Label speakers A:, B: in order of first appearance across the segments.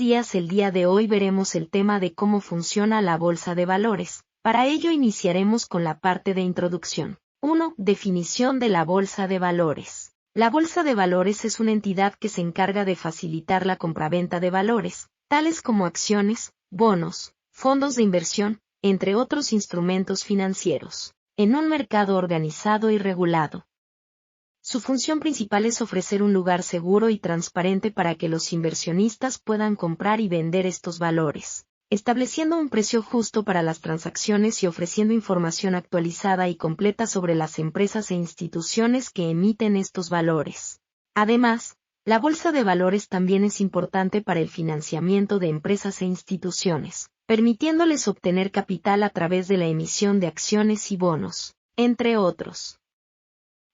A: días. El día de hoy veremos el tema de cómo funciona la bolsa de valores. Para ello iniciaremos con la parte de introducción. 1. Definición de la bolsa de valores. La bolsa de valores es una entidad que se encarga de facilitar la compraventa de valores, tales como acciones, bonos, fondos de inversión, entre otros instrumentos financieros, en un mercado organizado y regulado. Su función principal es ofrecer un lugar seguro y transparente para que los inversionistas puedan comprar y vender estos valores, estableciendo un precio justo para las transacciones y ofreciendo información actualizada y completa sobre las empresas e instituciones que emiten estos valores. Además, la bolsa de valores también es importante para el financiamiento de empresas e instituciones, permitiéndoles obtener capital a través de la emisión de acciones y bonos, entre otros.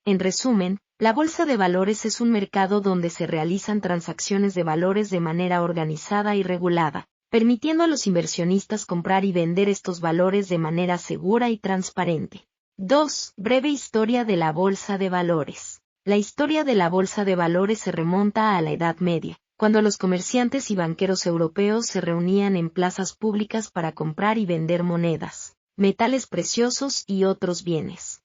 A: En resumen, la bolsa de valores es un mercado donde se realizan transacciones de valores de manera organizada y regulada, permitiendo a los inversionistas comprar y vender estos valores de manera segura y transparente. 2. Breve historia de la bolsa de valores. La historia de la bolsa de valores se remonta a la Edad Media, cuando los comerciantes y banqueros europeos se reunían en plazas públicas para comprar y vender monedas, metales preciosos y otros bienes.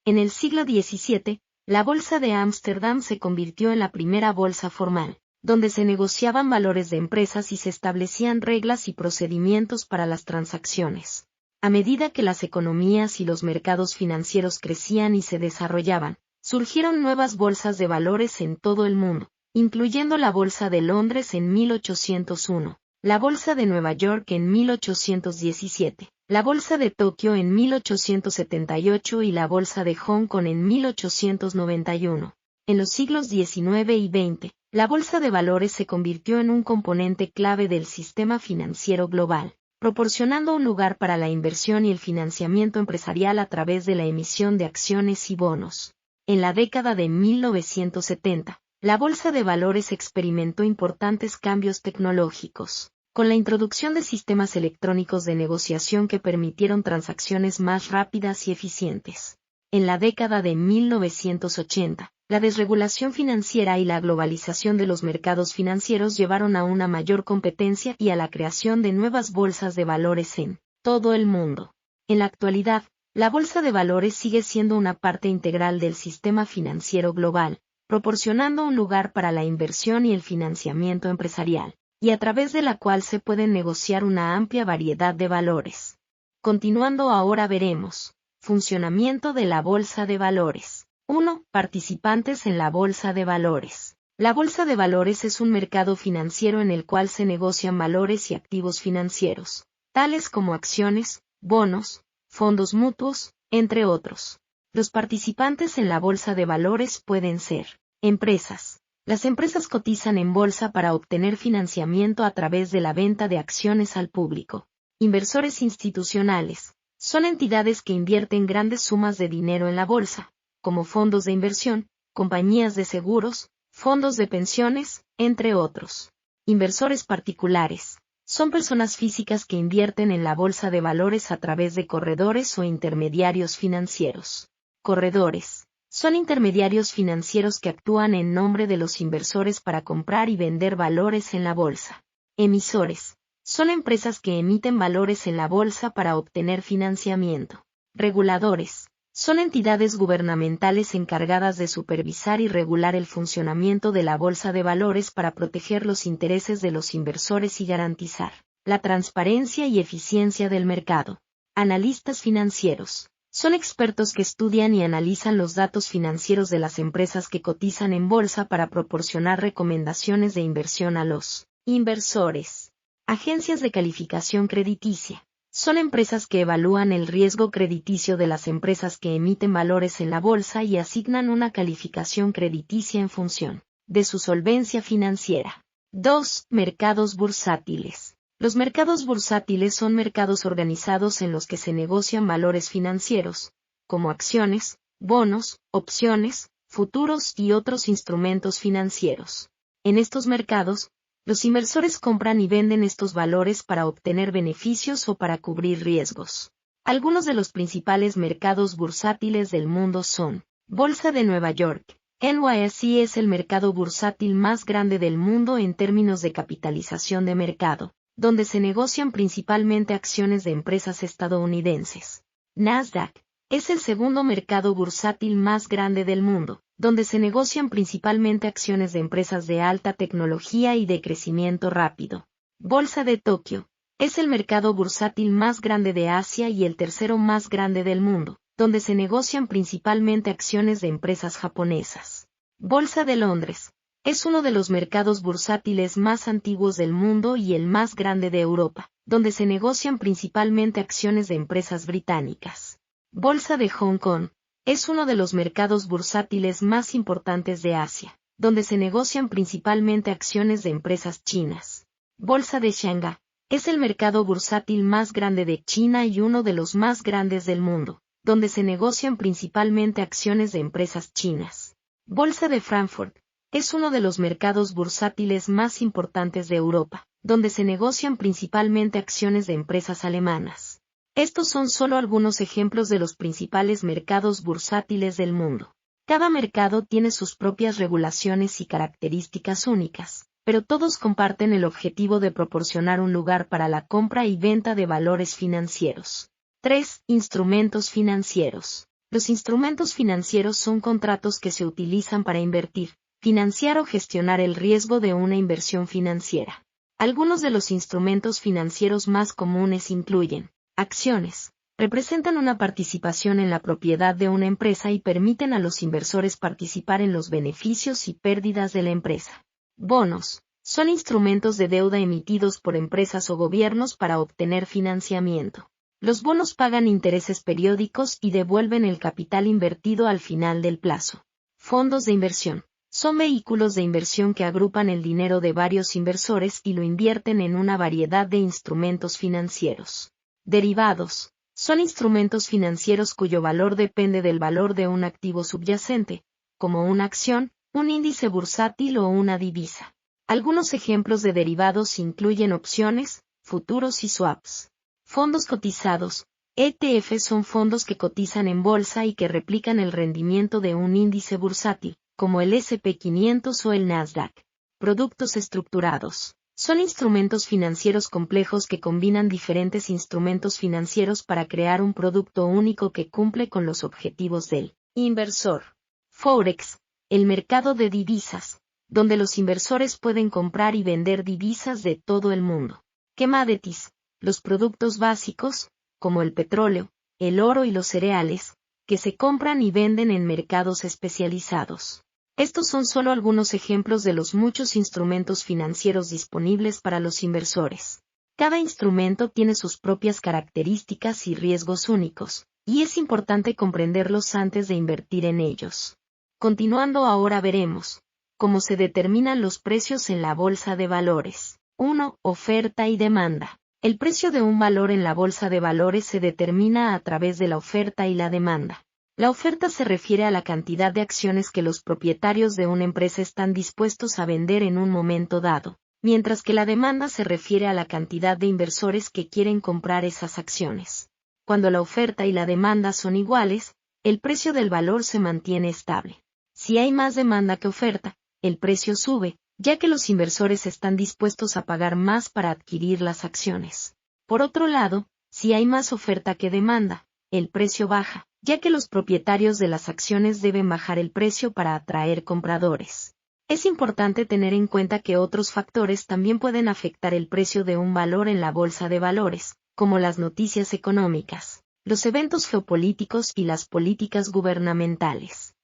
A: En el siglo XVII, la Bolsa de Ámsterdam se convirtió en la primera bolsa formal, donde se negociaban valores de empresas y se establecían reglas y procedimientos para las transacciones. A medida que las economías y los mercados financieros crecían y se desarrollaban, surgieron nuevas bolsas de valores en todo el mundo, incluyendo la Bolsa de Londres en 1801, la Bolsa de Nueva York en 1817. La Bolsa de Tokio en 1878 y la Bolsa de Hong Kong en 1891. En los siglos XIX y XX, la bolsa de valores se convirtió en un componente clave del sistema financiero global, proporcionando un lugar para la inversión y el financiamiento empresarial a través de la emisión de acciones y bonos. En la década de 1970, la bolsa de valores experimentó importantes cambios tecnológicos, con la introducción de sistemas electrónicos de negociación que permitieron transacciones más rápidas y eficientes. En la década de 1980, la desregulación financiera y la globalización de los mercados financieros llevaron a una mayor competencia y a la creación de nuevas bolsas de valores en todo el mundo. En la actualidad, la bolsa de valores sigue siendo una parte integral del sistema financiero global, proporcionando un lugar para la inversión y el financiamiento empresarial, y a través de la cual se pueden negociar una amplia variedad de valores. Continuando ahora veremos, funcionamiento de la bolsa de valores. 1. Participantes en la bolsa de valores. La bolsa de valores es un mercado financiero en el cual se negocian valores y activos financieros, tales como acciones, bonos, fondos mutuos, entre otros. Los participantes en la bolsa de valores pueden ser empresas. Las empresas cotizan en bolsa para obtener financiamiento a través de la venta de acciones al público. Inversores institucionales. Son entidades que invierten grandes sumas de dinero en la bolsa, como fondos de inversión, compañías de seguros, fondos de pensiones, entre otros. Inversores particulares. Son personas físicas que invierten en la bolsa de valores a través de corredores o intermediarios financieros. Corredores. Son intermediarios financieros que actúan en nombre de los inversores para comprar y vender valores en la bolsa. Emisores. Son empresas que emiten valores en la bolsa para obtener financiamiento. Reguladores. Son entidades gubernamentales encargadas de supervisar y regular el funcionamiento de la bolsa de valores para proteger los intereses de los inversores y garantizar la transparencia y eficiencia del mercado. Analistas financieros. Son expertos que estudian y analizan los datos financieros de las empresas que cotizan en bolsa para proporcionar recomendaciones de inversión a los inversores. Agencias de calificación crediticia. Son empresas que evalúan el riesgo crediticio de las empresas que emiten valores en la bolsa y asignan una calificación crediticia en función de su solvencia financiera. 2. Mercados bursátiles. Los mercados bursátiles son mercados organizados en los que se negocian valores financieros, como acciones, bonos, opciones, futuros y otros instrumentos financieros. En estos mercados, los inversores compran y venden estos valores para obtener beneficios o para cubrir riesgos. Algunos de los principales mercados bursátiles del mundo son: Bolsa de Nueva York, NYSE es el mercado bursátil más grande del mundo en términos de capitalización de mercado, donde se negocian principalmente acciones de empresas estadounidenses. Nasdaq es el segundo mercado bursátil más grande del mundo, donde se negocian principalmente acciones de empresas de alta tecnología y de crecimiento rápido. Bolsa de Tokio es el mercado bursátil más grande de Asia y el tercero más grande del mundo, donde se negocian principalmente acciones de empresas japonesas. Bolsa de Londres es uno de los mercados bursátiles más antiguos del mundo y el más grande de Europa, donde se negocian principalmente acciones de empresas británicas. Bolsa de Hong Kong es uno de los mercados bursátiles más importantes de Asia, donde se negocian principalmente acciones de empresas chinas. Bolsa de Shanghái es el mercado bursátil más grande de China y uno de los más grandes del mundo, donde se negocian principalmente acciones de empresas chinas. Bolsa de Frankfurt es uno de los mercados bursátiles más importantes de Europa, donde se negocian principalmente acciones de empresas alemanas. Estos son solo algunos ejemplos de los principales mercados bursátiles del mundo. Cada mercado tiene sus propias regulaciones y características únicas, pero todos comparten el objetivo de proporcionar un lugar para la compra y venta de valores financieros. 3. Instrumentos financieros. Los instrumentos financieros son contratos que se utilizan para invertir, financiar o gestionar el riesgo de una inversión financiera. Algunos de los instrumentos financieros más comunes incluyen acciones. Representan una participación en la propiedad de una empresa y permiten a los inversores participar en los beneficios y pérdidas de la empresa. Bonos. Son instrumentos de deuda emitidos por empresas o gobiernos para obtener financiamiento. Los bonos pagan intereses periódicos y devuelven el capital invertido al final del plazo. Fondos de inversión. Son vehículos de inversión que agrupan el dinero de varios inversores y lo invierten en una variedad de instrumentos financieros. Derivados. Son instrumentos financieros cuyo valor depende del valor de un activo subyacente, como una acción, un índice bursátil o una divisa. Algunos ejemplos de derivados incluyen opciones, futuros y swaps. Fondos cotizados. ETF son fondos que cotizan en bolsa y que replican el rendimiento de un índice bursátil, como el S&P 500 o el Nasdaq. Productos estructurados. Son instrumentos financieros complejos que combinan diferentes instrumentos financieros para crear un producto único que cumple con los objetivos del inversor. Forex, el mercado de divisas, donde los inversores pueden comprar y vender divisas de todo el mundo. Commodities, los productos básicos, como el petróleo, el oro y los cereales, que se compran y venden en mercados especializados. Estos son solo algunos ejemplos de los muchos instrumentos financieros disponibles para los inversores. Cada instrumento tiene sus propias características y riesgos únicos, y es importante comprenderlos antes de invertir en ellos. Continuando ahora veremos cómo se determinan los precios en la bolsa de valores. 1. Oferta y demanda. El precio de un valor en la bolsa de valores se determina a través de la oferta y la demanda. La oferta se refiere a la cantidad de acciones que los propietarios de una empresa están dispuestos a vender en un momento dado, mientras que la demanda se refiere a la cantidad de inversores que quieren comprar esas acciones. Cuando la oferta y la demanda son iguales, el precio del valor se mantiene estable. Si hay más demanda que oferta, el precio sube, ya que los inversores están dispuestos a pagar más para adquirir las acciones. Por otro lado, si hay más oferta que demanda, el precio baja, ya que los propietarios de las acciones deben bajar el precio para atraer compradores. Es importante tener en cuenta que otros factores también pueden afectar el precio de un valor en la bolsa de valores, como las noticias económicas, los eventos geopolíticos y las políticas gubernamentales.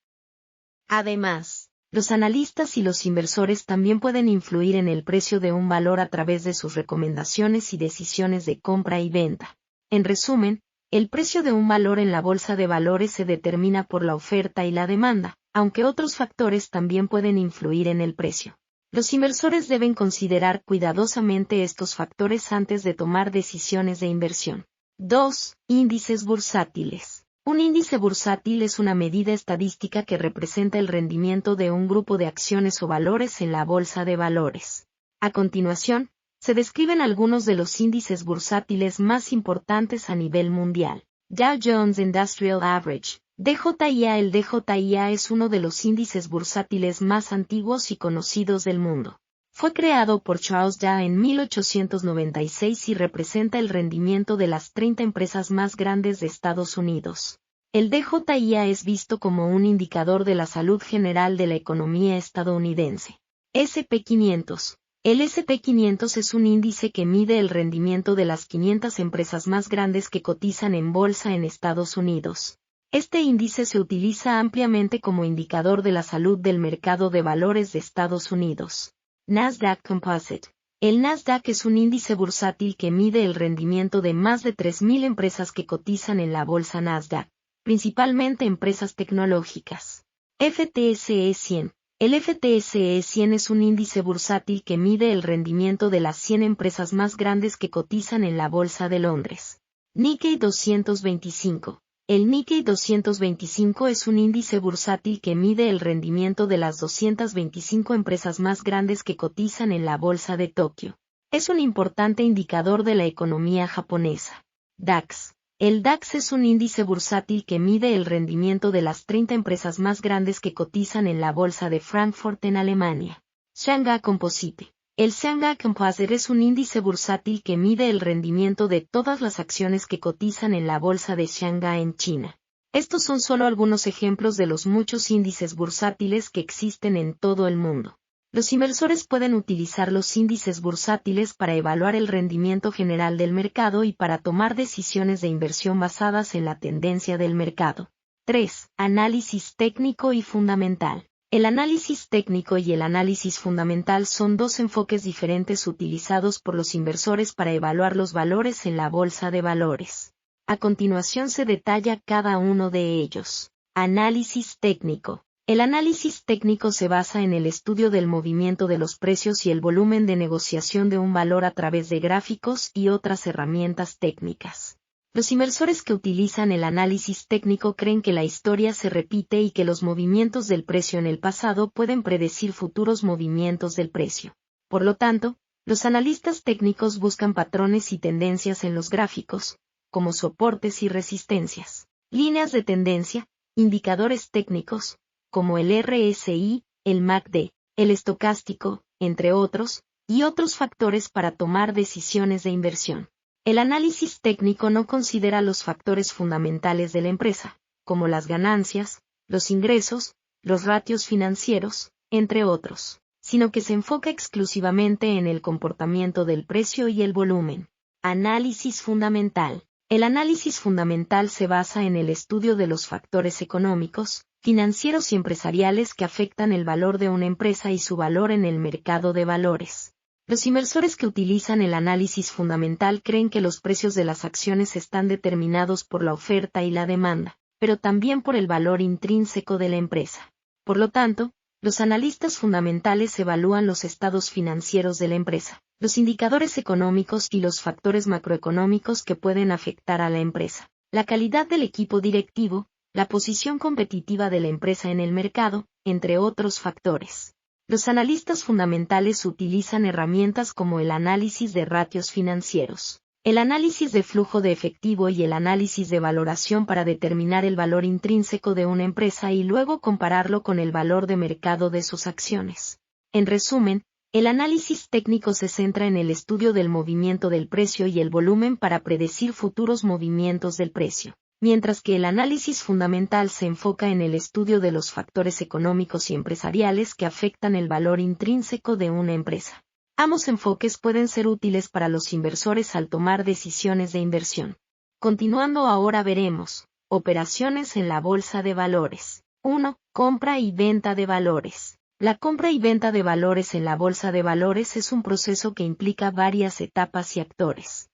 A: Además, los analistas y los inversores también pueden influir en el precio de un valor a través de sus recomendaciones y decisiones de compra y venta. En resumen, el precio de un valor en la bolsa de valores se determina por la oferta y la demanda, aunque otros factores también pueden influir en el precio. Los inversores deben considerar cuidadosamente estos factores antes de tomar decisiones de inversión. 2. Índices bursátiles. Un índice bursátil es una medida estadística que representa el rendimiento de un grupo de acciones o valores en la bolsa de valores. A continuación, se describen algunos de los índices bursátiles más importantes a nivel mundial. Dow Jones Industrial Average, DJIA. El DJIA es uno de los índices bursátiles más antiguos y conocidos del mundo. Fue creado por Charles Dia en 1896 y representa el rendimiento de las 30 empresas más grandes de Estados Unidos. El DJIA es visto como un indicador de la salud general de la economía estadounidense. S&P 500. El S&P 500 es un índice que mide el rendimiento de las 500 empresas más grandes que cotizan en bolsa en Estados Unidos. Este índice se utiliza ampliamente como indicador de la salud del mercado de valores de Estados Unidos. Nasdaq Composite. El Nasdaq es un índice bursátil que mide el rendimiento de más de 3.000 empresas que cotizan en la bolsa Nasdaq, principalmente empresas tecnológicas. FTSE 100. El FTSE 100 es un índice bursátil que mide el rendimiento de las 100 empresas más grandes que cotizan en la bolsa de Londres. Nikkei 225. El Nikkei 225 es un índice bursátil que mide el rendimiento de las 225 empresas más grandes que cotizan en la bolsa de Tokio. Es un importante indicador de la economía japonesa. DAX. El DAX es un índice bursátil que mide el rendimiento de las 30 empresas más grandes que cotizan en la bolsa de Frankfurt en Alemania. Shanghai Composite. El Shanghai Composite es un índice bursátil que mide el rendimiento de todas las acciones que cotizan en la bolsa de Shanghái en China. Estos son solo algunos ejemplos de los muchos índices bursátiles que existen en todo el mundo. Los inversores pueden utilizar los índices bursátiles para evaluar el rendimiento general del mercado y para tomar decisiones de inversión basadas en la tendencia del mercado. 3. Análisis técnico y fundamental. El análisis técnico y el análisis fundamental son dos enfoques diferentes utilizados por los inversores para evaluar los valores en la bolsa de valores. A continuación se detalla cada uno de ellos. Análisis técnico. El análisis técnico se basa en el estudio del movimiento de los precios y el volumen de negociación de un valor a través de gráficos y otras herramientas técnicas. Los inversores que utilizan el análisis técnico creen que la historia se repite y que los movimientos del precio en el pasado pueden predecir futuros movimientos del precio. Por lo tanto, los analistas técnicos buscan patrones y tendencias en los gráficos, como soportes y resistencias, líneas de tendencia, indicadores técnicos, como el RSI, el MACD, el estocástico, entre otros, y otros factores para tomar decisiones de inversión. El análisis técnico no considera los factores fundamentales de la empresa, como las ganancias, los ingresos, los ratios financieros, entre otros, sino que se enfoca exclusivamente en el comportamiento del precio y el volumen. Análisis fundamental. El análisis fundamental se basa en el estudio de los factores económicos, financieros y empresariales que afectan el valor de una empresa y su valor en el mercado de valores. Los inversores que utilizan el análisis fundamental creen que los precios de las acciones están determinados por la oferta y la demanda, pero también por el valor intrínseco de la empresa. Por lo tanto, los analistas fundamentales evalúan los estados financieros de la empresa, los indicadores económicos y los factores macroeconómicos que pueden afectar a la empresa, la calidad del equipo directivo, la posición competitiva de la empresa en el mercado, entre otros factores. Los analistas fundamentales utilizan herramientas como el análisis de ratios financieros, el análisis de flujo de efectivo y el análisis de valoración para determinar el valor intrínseco de una empresa y luego compararlo con el valor de mercado de sus acciones. En resumen, el análisis técnico se centra en el estudio del movimiento del precio y el volumen para predecir futuros movimientos del precio, mientras que el análisis fundamental se enfoca en el estudio de los factores económicos y empresariales que afectan el valor intrínseco de una empresa. Ambos enfoques pueden ser útiles para los inversores al tomar decisiones de inversión. Continuando ahora veremos, operaciones en la bolsa de valores. 1. Compra y venta de valores. La compra y venta de valores en la bolsa de valores es un proceso que implica varias etapas y actores.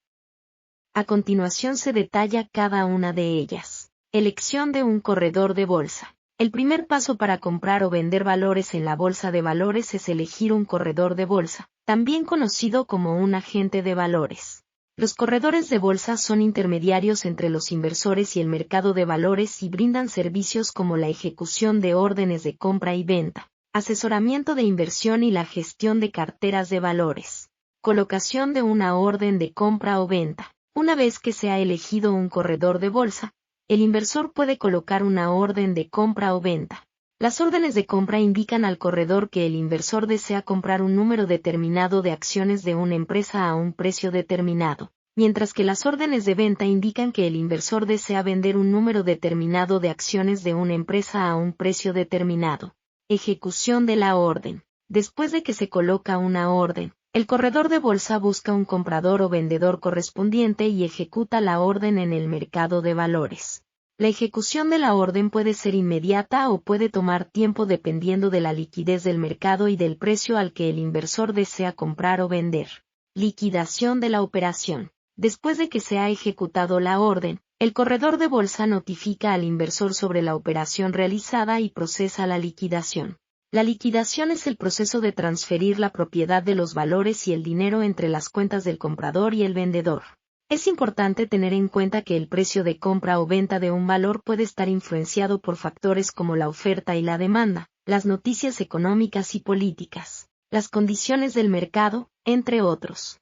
A: A continuación se detalla cada una de ellas. Elección de un corredor de bolsa. El primer paso para comprar o vender valores en la bolsa de valores es elegir un corredor de bolsa, también conocido como un agente de valores. Los corredores de bolsa son intermediarios entre los inversores y el mercado de valores y brindan servicios como la ejecución de órdenes de compra y venta, asesoramiento de inversión y la gestión de carteras de valores. Colocación de una orden de compra o venta. Una vez que se ha elegido un corredor de bolsa, el inversor puede colocar una orden de compra o venta. Las órdenes de compra indican al corredor que el inversor desea comprar un número determinado de acciones de una empresa a un precio determinado, mientras que las órdenes de venta indican que el inversor desea vender un número determinado de acciones de una empresa a un precio determinado. Ejecución de la orden. Después de que se coloca una orden, el corredor de bolsa busca un comprador o vendedor correspondiente y ejecuta la orden en el mercado de valores. La ejecución de la orden puede ser inmediata o puede tomar tiempo dependiendo de la liquidez del mercado y del precio al que el inversor desea comprar o vender. Liquidación de la operación. Después de que se ha ejecutado la orden, el corredor de bolsa notifica al inversor sobre la operación realizada y procesa la liquidación. La liquidación es el proceso de transferir la propiedad de los valores y el dinero entre las cuentas del comprador y el vendedor. Es importante tener en cuenta que el precio de compra o venta de un valor puede estar influenciado por factores como la oferta y la demanda, las noticias económicas y políticas, las condiciones del mercado, entre otros.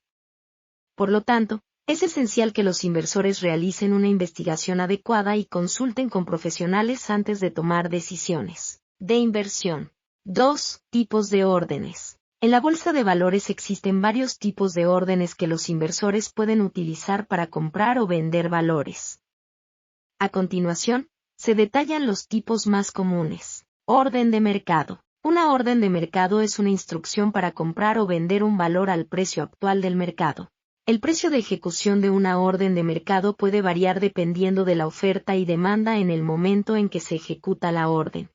A: Por lo tanto, es esencial que los inversores realicen una investigación adecuada y consulten con profesionales antes de tomar decisiones de inversión. 2. Tipos de órdenes. En la bolsa de valores existen varios tipos de órdenes que los inversores pueden utilizar para comprar o vender valores. A continuación, se detallan los tipos más comunes. Orden de mercado. Una orden de mercado es una instrucción para comprar o vender un valor al precio actual del mercado. El precio de ejecución de una orden de mercado puede variar dependiendo de la oferta y demanda en el momento en que se ejecuta la orden.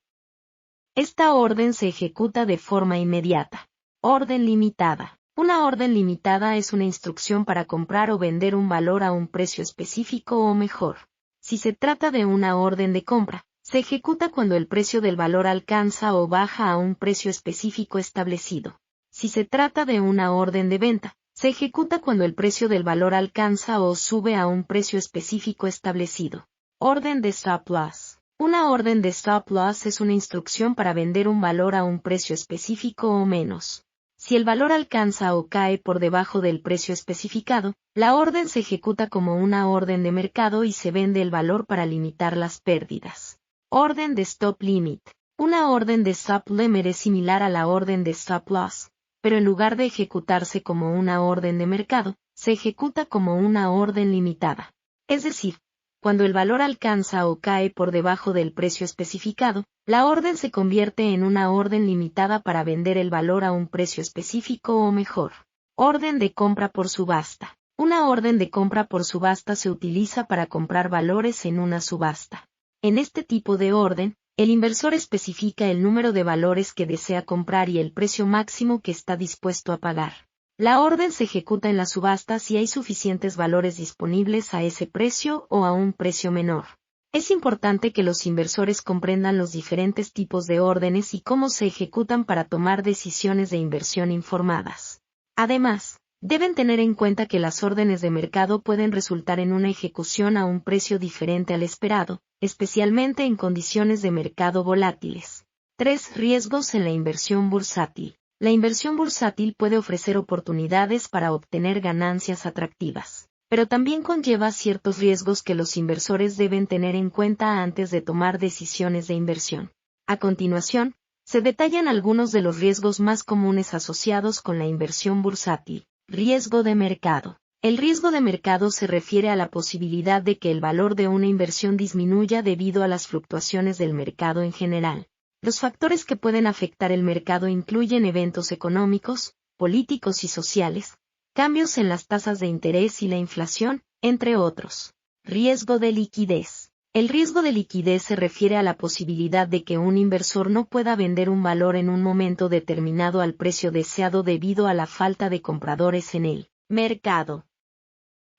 A: Esta orden se ejecuta de forma inmediata. Orden limitada. Una orden limitada es una instrucción para comprar o vender un valor a un precio específico o mejor. Si se trata de una orden de compra, se ejecuta cuando el precio del valor alcanza o baja a un precio específico establecido. Si se trata de una orden de venta, se ejecuta cuando el precio del valor alcanza o sube a un precio específico establecido. Orden de stop loss. Una orden de stop loss es una instrucción para vender un valor a un precio específico o menos. Si el valor alcanza o cae por debajo del precio especificado, la orden se ejecuta como una orden de mercado y se vende el valor para limitar las pérdidas. Orden de stop limit. Una orden de stop limit es similar a la orden de stop loss, pero en lugar de ejecutarse como una orden de mercado, se ejecuta como una orden limitada. Es decir, cuando el valor alcanza o cae por debajo del precio especificado, la orden se convierte en una orden limitada para vender el valor a un precio específico o mejor. Orden de compra por subasta. Una orden de compra por subasta se utiliza para comprar valores en una subasta. En este tipo de orden, el inversor especifica el número de valores que desea comprar y el precio máximo que está dispuesto a pagar. La orden se ejecuta en la subasta si hay suficientes valores disponibles a ese precio o a un precio menor. Es importante que los inversores comprendan los diferentes tipos de órdenes y cómo se ejecutan para tomar decisiones de inversión informadas. Además, deben tener en cuenta que las órdenes de mercado pueden resultar en una ejecución a un precio diferente al esperado, especialmente en condiciones de mercado volátiles. 3. Riesgos en la inversión bursátil. La inversión bursátil puede ofrecer oportunidades para obtener ganancias atractivas, pero también conlleva ciertos riesgos que los inversores deben tener en cuenta antes de tomar decisiones de inversión. A continuación, se detallan algunos de los riesgos más comunes asociados con la inversión bursátil. Riesgo de mercado. El riesgo de mercado se refiere a la posibilidad de que el valor de una inversión disminuya debido a las fluctuaciones del mercado en general. Los factores que pueden afectar el mercado incluyen eventos económicos, políticos y sociales, cambios en las tasas de interés y la inflación, entre otros. Riesgo de liquidez. El riesgo de liquidez se refiere a la posibilidad de que un inversor no pueda vender un valor en un momento determinado al precio deseado debido a la falta de compradores en el mercado.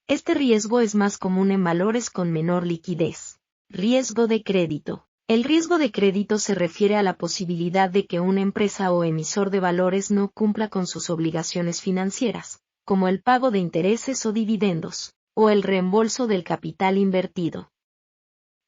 A: Este riesgo es más común en valores con menor liquidez. Riesgo de crédito. El riesgo de crédito se refiere a la posibilidad de que una empresa o emisor de valores no cumpla con sus obligaciones financieras, como el pago de intereses o dividendos, o el reembolso del capital invertido.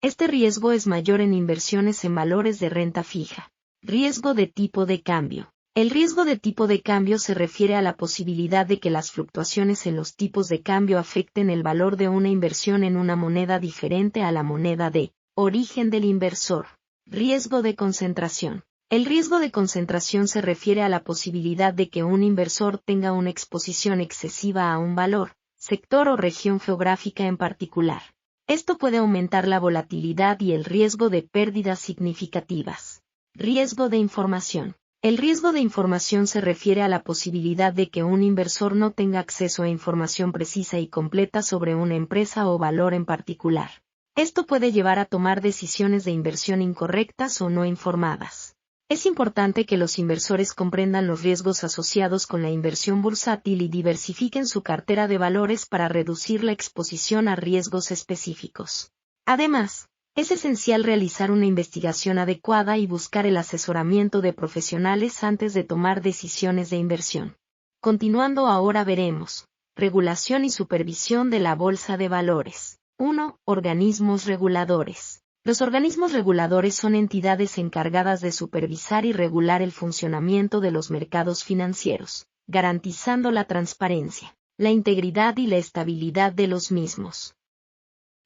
A: Este riesgo es mayor en inversiones en valores de renta fija. Riesgo de tipo de cambio. El riesgo de tipo de cambio se refiere a la posibilidad de que las fluctuaciones en los tipos de cambio afecten el valor de una inversión en una moneda diferente a la moneda de origen del inversor. Riesgo de concentración. El riesgo de concentración se refiere a la posibilidad de que un inversor tenga una exposición excesiva a un valor, sector o región geográfica en particular. Esto puede aumentar la volatilidad y el riesgo de pérdidas significativas. Riesgo de información. El riesgo de información se refiere a la posibilidad de que un inversor no tenga acceso a información precisa y completa sobre una empresa o valor en particular. Esto puede llevar a tomar decisiones de inversión incorrectas o no informadas. Es importante que los inversores comprendan los riesgos asociados con la inversión bursátil y diversifiquen su cartera de valores para reducir la exposición a riesgos específicos. Además, es esencial realizar una investigación adecuada y buscar el asesoramiento de profesionales antes de tomar decisiones de inversión. Continuando ahora veremos, regulación y supervisión de la bolsa de valores. 1. Organismos reguladores. Los organismos reguladores son entidades encargadas de supervisar y regular el funcionamiento de los mercados financieros, garantizando la transparencia, la integridad y la estabilidad de los mismos.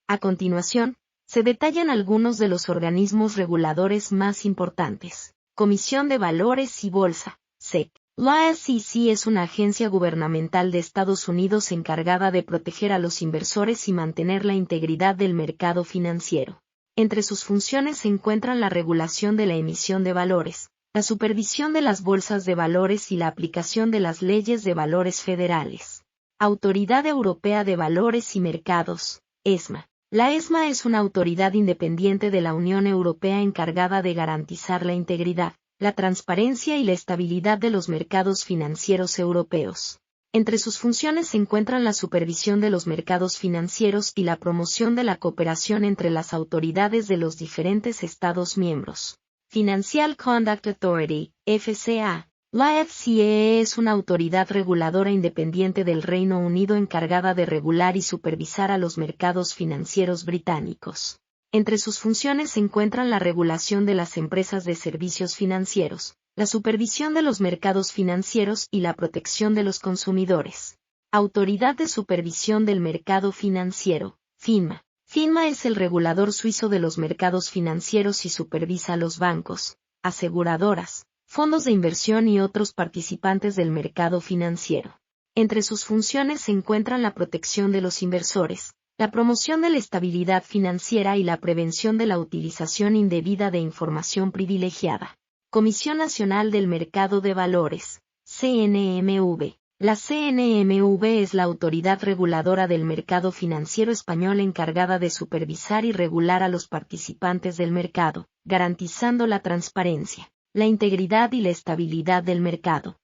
A: A continuación, se detallan algunos de los organismos reguladores más importantes. Comisión de Valores y Bolsa, SEC. La SEC es una agencia gubernamental de Estados Unidos encargada de proteger a los inversores y mantener la integridad del mercado financiero. Entre sus funciones se encuentran la regulación de la emisión de valores, la supervisión de las bolsas de valores y la aplicación de las leyes de valores federales. Autoridad Europea de Valores y Mercados, ESMA. La ESMA es una autoridad independiente de la Unión Europea encargada de garantizar la integridad, la transparencia y la estabilidad de los mercados financieros europeos. Entre sus funciones se encuentran la supervisión de los mercados financieros y la promoción de la cooperación entre las autoridades de los diferentes Estados miembros. Financial Conduct Authority, FCA. La FCA es una autoridad reguladora independiente del Reino Unido encargada de regular y supervisar a los mercados financieros británicos. Entre sus funciones se encuentran la regulación de las empresas de servicios financieros, la supervisión de los mercados financieros y la protección de los consumidores. Autoridad de Supervisión del Mercado Financiero, FINMA. FINMA es el regulador suizo de los mercados financieros y supervisa a los bancos, aseguradoras, fondos de inversión y otros participantes del mercado financiero. Entre sus funciones se encuentran la protección de los inversores, la promoción de la estabilidad financiera y la prevención de la utilización indebida de información privilegiada. Comisión Nacional del Mercado de Valores, CNMV. La CNMV es la autoridad reguladora del mercado financiero español encargada de supervisar y regular a los participantes del mercado, garantizando la transparencia, la integridad y la estabilidad del mercado.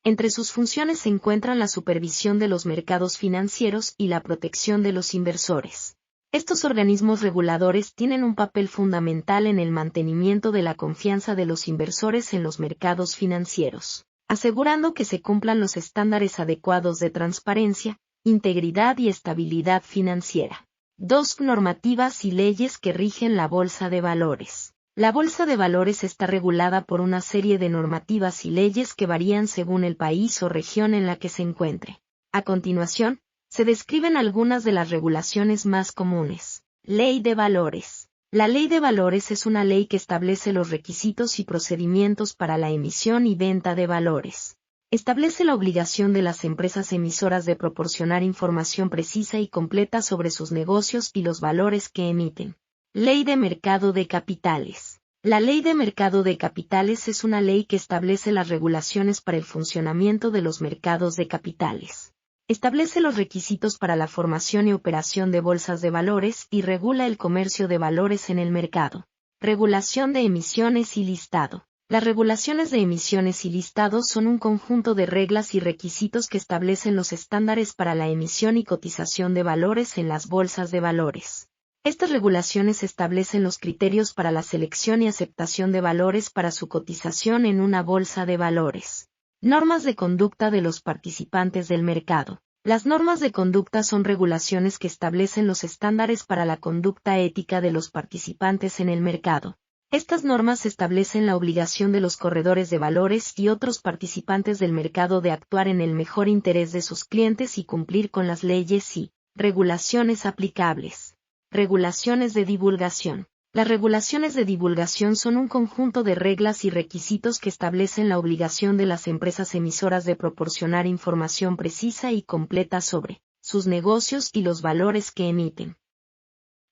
A: Entre sus funciones se encuentran la supervisión de los mercados financieros y la protección de los inversores. Estos organismos reguladores tienen un papel fundamental en el mantenimiento de la confianza de los inversores en los mercados financieros, asegurando que se cumplan los estándares adecuados de transparencia, integridad y estabilidad financiera. 2. Normativas y leyes que rigen la bolsa de valores. La bolsa de valores está regulada por una serie de normativas y leyes que varían según el país o región en la que se encuentre. A continuación, se describen algunas de las regulaciones más comunes. Ley de Valores. La Ley de Valores es una ley que establece los requisitos y procedimientos para la emisión y venta de valores. Establece la obligación de las empresas emisoras de proporcionar información precisa y completa sobre sus negocios y los valores que emiten. Ley de Mercado de Capitales. La Ley de Mercado de Capitales es una ley que establece las regulaciones para el funcionamiento de los mercados de capitales. Establece los requisitos para la formación y operación de bolsas de valores y regula el comercio de valores en el mercado. Regulación de emisiones y listado. Las regulaciones de emisiones y listado son un conjunto de reglas y requisitos que establecen los estándares para la emisión y cotización de valores en las bolsas de valores. Estas regulaciones establecen los criterios para la selección y aceptación de valores para su cotización en una bolsa de valores. Normas de conducta de los participantes del mercado. Las normas de conducta son regulaciones que establecen los estándares para la conducta ética de los participantes en el mercado. Estas normas establecen la obligación de los corredores de valores y otros participantes del mercado de actuar en el mejor interés de sus clientes y cumplir con las leyes y regulaciones aplicables. Regulaciones de divulgación. Las regulaciones de divulgación son un conjunto de reglas y requisitos que establecen la obligación de las empresas emisoras de proporcionar información precisa y completa sobre sus negocios y los valores que emiten.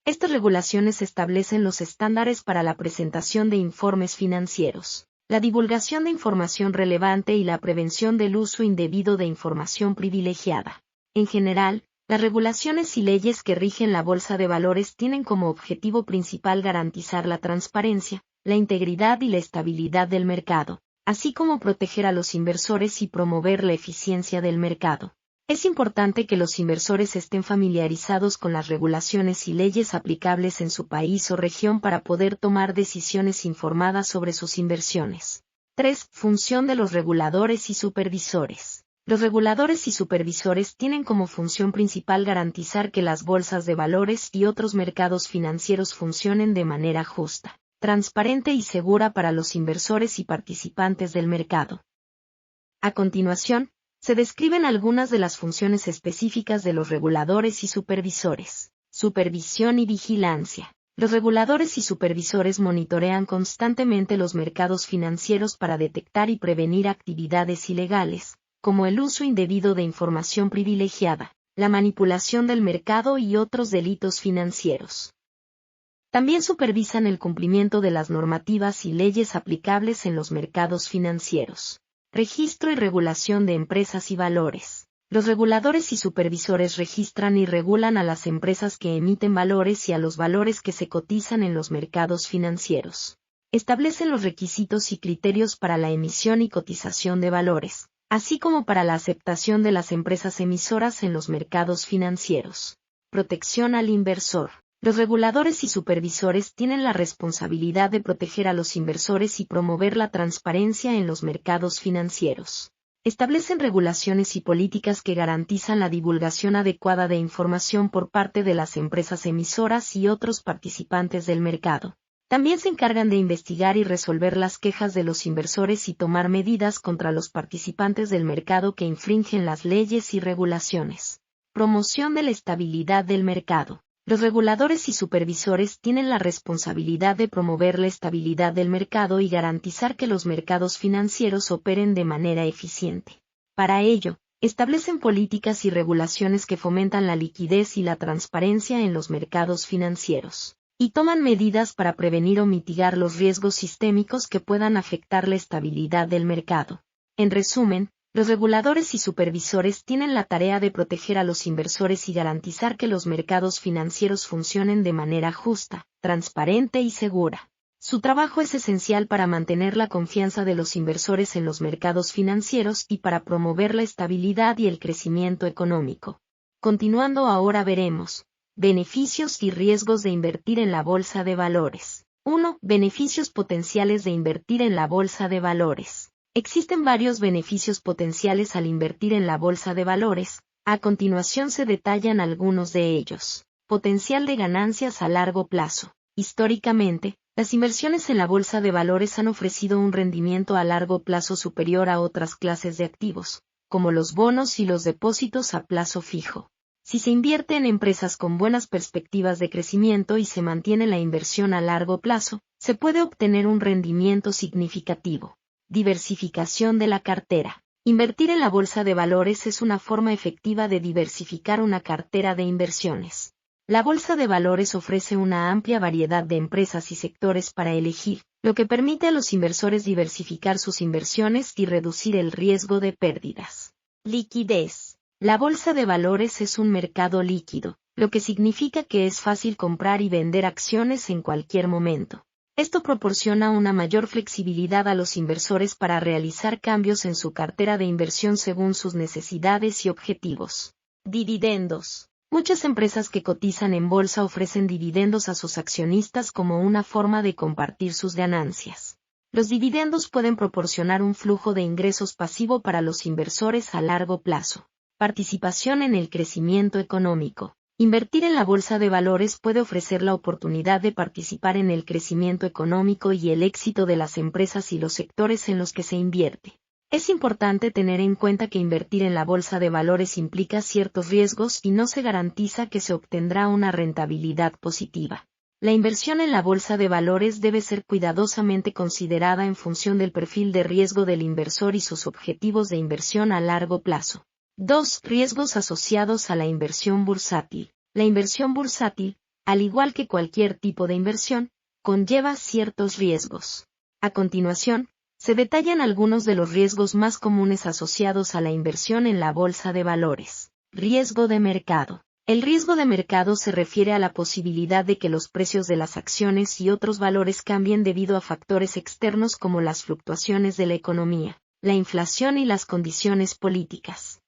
A: Estas regulaciones establecen los estándares para la presentación de informes financieros, la divulgación de información relevante y la prevención del uso indebido de información privilegiada. En general, las regulaciones y leyes que rigen la bolsa de valores tienen como objetivo principal garantizar la transparencia, la integridad y la estabilidad del mercado, así como proteger a los inversores y promover la eficiencia del mercado. Es importante que los inversores estén familiarizados con las regulaciones y leyes aplicables en su país o región para poder tomar decisiones informadas sobre sus inversiones. 3. Función de los reguladores y supervisores. Los reguladores y supervisores tienen como función principal garantizar que las bolsas de valores y otros mercados financieros funcionen de manera justa, transparente y segura para los inversores y participantes del mercado. A continuación, se describen algunas de las funciones específicas de los reguladores y supervisores. Supervisión y vigilancia. Los reguladores y supervisores monitorean constantemente los mercados financieros para detectar y prevenir actividades ilegales, como el uso indebido de información privilegiada, la manipulación del mercado y otros delitos financieros. También supervisan el cumplimiento de las normativas y leyes aplicables en los mercados financieros. Registro y regulación de empresas y valores. Los reguladores y supervisores registran y regulan a las empresas que emiten valores y a los valores que se cotizan en los mercados financieros. Establecen los requisitos y criterios para la emisión y cotización de valores, así como para la aceptación de las empresas emisoras en los mercados financieros. Protección al inversor. Los reguladores y supervisores tienen la responsabilidad de proteger a los inversores y promover la transparencia en los mercados financieros. Establecen regulaciones y políticas que garantizan la divulgación adecuada de información por parte de las empresas emisoras y otros participantes del mercado. También se encargan de investigar y resolver las quejas de los inversores y tomar medidas contra los participantes del mercado que infringen las leyes y regulaciones. Promoción de la estabilidad del mercado. Los reguladores y supervisores tienen la responsabilidad de promover la estabilidad del mercado y garantizar que los mercados financieros operen de manera eficiente. Para ello, establecen políticas y regulaciones que fomentan la liquidez y la transparencia en los mercados financieros, y toman medidas para prevenir o mitigar los riesgos sistémicos que puedan afectar la estabilidad del mercado. En resumen, los reguladores y supervisores tienen la tarea de proteger a los inversores y garantizar que los mercados financieros funcionen de manera justa, transparente y segura. Su trabajo es esencial para mantener la confianza de los inversores en los mercados financieros y para promover la estabilidad y el crecimiento económico. Continuando ahora veremos beneficios y riesgos de invertir en la bolsa de valores. 1. Beneficios potenciales de invertir en la bolsa de valores. Existen varios beneficios potenciales al invertir en la bolsa de valores. A continuación se detallan algunos de ellos. Potencial de ganancias a largo plazo. Históricamente, las inversiones en la bolsa de valores han ofrecido un rendimiento a largo plazo superior a otras clases de activos, como los bonos y los depósitos a plazo fijo. Si se invierte en empresas con buenas perspectivas de crecimiento y se mantiene la inversión a largo plazo, se puede obtener un rendimiento significativo. Diversificación de la cartera. Invertir en la bolsa de valores es una forma efectiva de diversificar una cartera de inversiones. La bolsa de valores ofrece una amplia variedad de empresas y sectores para elegir, lo que permite a los inversores diversificar sus inversiones y reducir el riesgo de pérdidas. Liquidez. La bolsa de valores es un mercado líquido, lo que significa que es fácil comprar y vender acciones en cualquier momento. Esto proporciona una mayor flexibilidad a los inversores para realizar cambios en su cartera de inversión según sus necesidades y objetivos. Dividendos. Muchas empresas que cotizan en bolsa ofrecen dividendos a sus accionistas como una forma de compartir sus ganancias. Los dividendos pueden proporcionar un flujo de ingresos pasivo para los inversores a largo plazo. Participación en el crecimiento económico. Invertir en la bolsa de valores puede ofrecer la oportunidad de participar en el crecimiento económico y el éxito de las empresas y los sectores en los que se invierte. Es importante tener en cuenta que invertir en la bolsa de valores implica ciertos riesgos y no se garantiza que se obtendrá una rentabilidad positiva. La inversión en la bolsa de valores debe ser cuidadosamente considerada en función del perfil de riesgo del inversor y sus objetivos de inversión a largo plazo. 2. Riesgos asociados a la inversión bursátil. La inversión bursátil, al igual que cualquier tipo de inversión, conlleva ciertos riesgos. A continuación, se detallan algunos de los riesgos más comunes asociados a la inversión en la bolsa de valores. Riesgo de mercado. El riesgo de mercado se refiere a la posibilidad de que los precios de las acciones y otros valores cambien debido a factores externos como las fluctuaciones de la economía, la inflación y las condiciones políticas.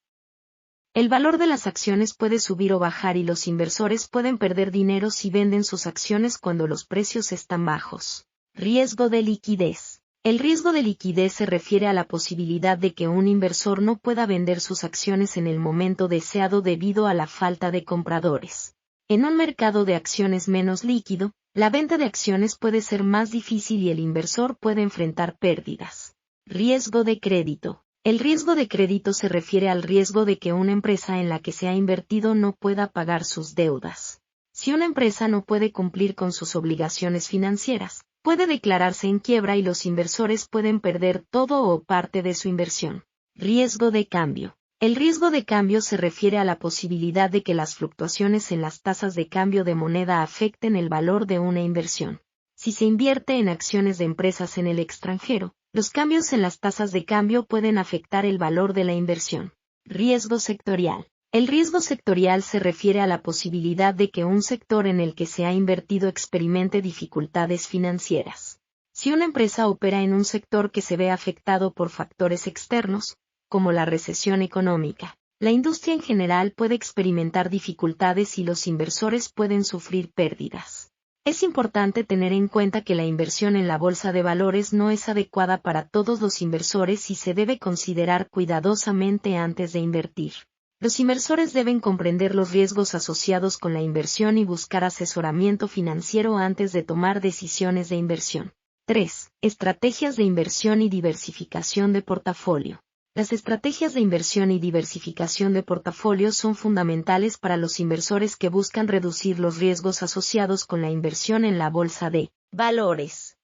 A: El valor de las acciones puede subir o bajar y los inversores pueden perder dinero si venden sus acciones cuando los precios están bajos. Riesgo de liquidez. El riesgo de liquidez se refiere a la posibilidad de que un inversor no pueda vender sus acciones en el momento deseado debido a la falta de compradores. En un mercado de acciones menos líquido, la venta de acciones puede ser más difícil y el inversor puede enfrentar pérdidas. Riesgo de crédito. El riesgo de crédito se refiere al riesgo de que una empresa en la que se ha invertido no pueda pagar sus deudas. Si una empresa no puede cumplir con sus obligaciones financieras, puede declararse en quiebra y los inversores pueden perder todo o parte de su inversión. Riesgo de cambio. El riesgo de cambio se refiere a la posibilidad de que las fluctuaciones en las tasas de cambio de moneda afecten el valor de una inversión. Si se invierte en acciones de empresas en el extranjero, los cambios en las tasas de cambio pueden afectar el valor de la inversión. Riesgo sectorial. El riesgo sectorial se refiere a la posibilidad de que un sector en el que se ha invertido experimente dificultades financieras. Si una empresa opera en un sector que se ve afectado por factores externos, como la recesión económica, la industria en general puede experimentar dificultades y los inversores pueden sufrir pérdidas. Es importante tener en cuenta que la inversión en la bolsa de valores no es adecuada para todos los inversores y se debe considerar cuidadosamente antes de invertir. Los inversores deben comprender los riesgos asociados con la inversión y buscar asesoramiento financiero antes de tomar decisiones de inversión. 3. Estrategias de inversión y diversificación de portafolio. Las estrategias de inversión y diversificación de portafolio son fundamentales para los inversores que buscan reducir los riesgos asociados con la inversión en la bolsa de valores.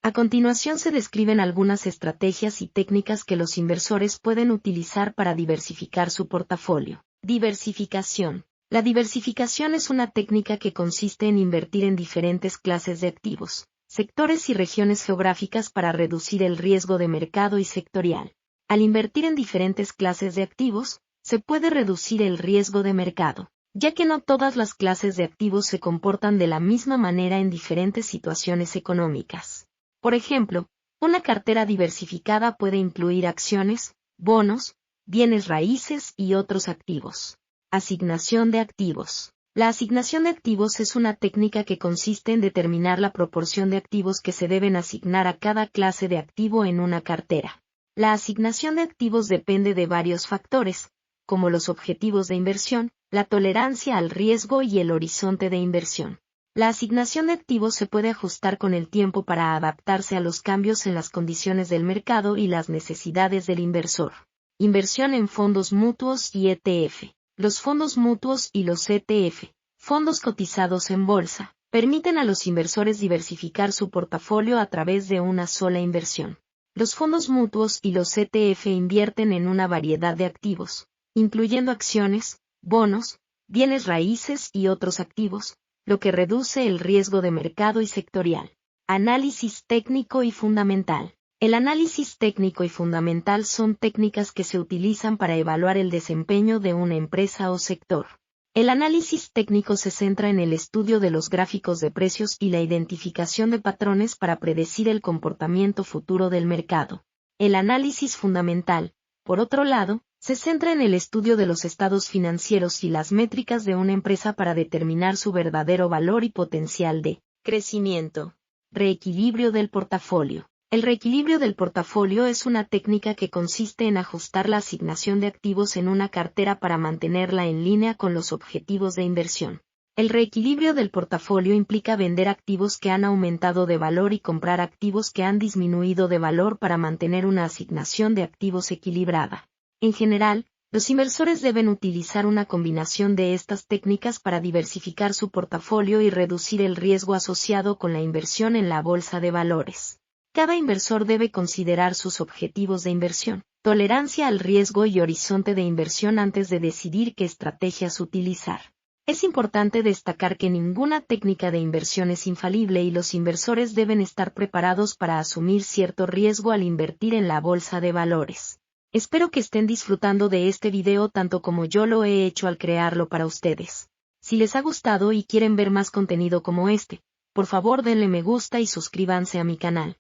A: A continuación se describen algunas estrategias y técnicas que los inversores pueden utilizar para diversificar su portafolio. Diversificación. La diversificación es una técnica que consiste en invertir en diferentes clases de activos, sectores y regiones geográficas para reducir el riesgo de mercado y sectorial. Al invertir en diferentes clases de activos, se puede reducir el riesgo de mercado, ya que no todas las clases de activos se comportan de la misma manera en diferentes situaciones económicas. Por ejemplo, una cartera diversificada puede incluir acciones, bonos, bienes raíces y otros activos. Asignación de activos. La asignación de activos es una técnica que consiste en determinar la proporción de activos que se deben asignar a cada clase de activo en una cartera. La asignación de activos depende de varios factores, como los objetivos de inversión, la tolerancia al riesgo y el horizonte de inversión. La asignación de activos se puede ajustar con el tiempo para adaptarse a los cambios en las condiciones del mercado y las necesidades del inversor. Inversión en fondos mutuos y ETF. Los fondos mutuos y los ETF, fondos cotizados en bolsa, permiten a los inversores diversificar su portafolio a través de una sola inversión. Los fondos mutuos y los ETF invierten en una variedad de activos, incluyendo acciones, bonos, bienes raíces y otros activos, lo que reduce el riesgo de mercado y sectorial. Análisis técnico y fundamental. El análisis técnico y fundamental son técnicas que se utilizan para evaluar el desempeño de una empresa o sector. El análisis técnico se centra en el estudio de los gráficos de precios y la identificación de patrones para predecir el comportamiento futuro del mercado. El análisis fundamental, por otro lado, se centra en el estudio de los estados financieros y las métricas de una empresa para determinar su verdadero valor y potencial de crecimiento. Reequilibrio del portafolio. El reequilibrio del portafolio es una técnica que consiste en ajustar la asignación de activos en una cartera para mantenerla en línea con los objetivos de inversión. El reequilibrio del portafolio implica vender activos que han aumentado de valor y comprar activos que han disminuido de valor para mantener una asignación de activos equilibrada. En general, los inversores deben utilizar una combinación de estas técnicas para diversificar su portafolio y reducir el riesgo asociado con la inversión en la bolsa de valores. Cada inversor debe considerar sus objetivos de inversión, tolerancia al riesgo y horizonte de inversión antes de decidir qué estrategias utilizar. Es importante destacar que ninguna técnica de inversión es infalible y los inversores deben estar preparados para asumir cierto riesgo al invertir en la bolsa de valores. Espero que estén disfrutando de este video tanto como yo lo he hecho al crearlo para ustedes. Si les ha gustado y quieren ver más contenido como este, por favor denle me gusta y suscríbanse a mi canal.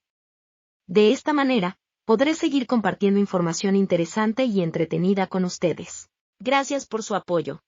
A: De esta manera, podré seguir compartiendo información interesante y entretenida con ustedes. Gracias por su apoyo.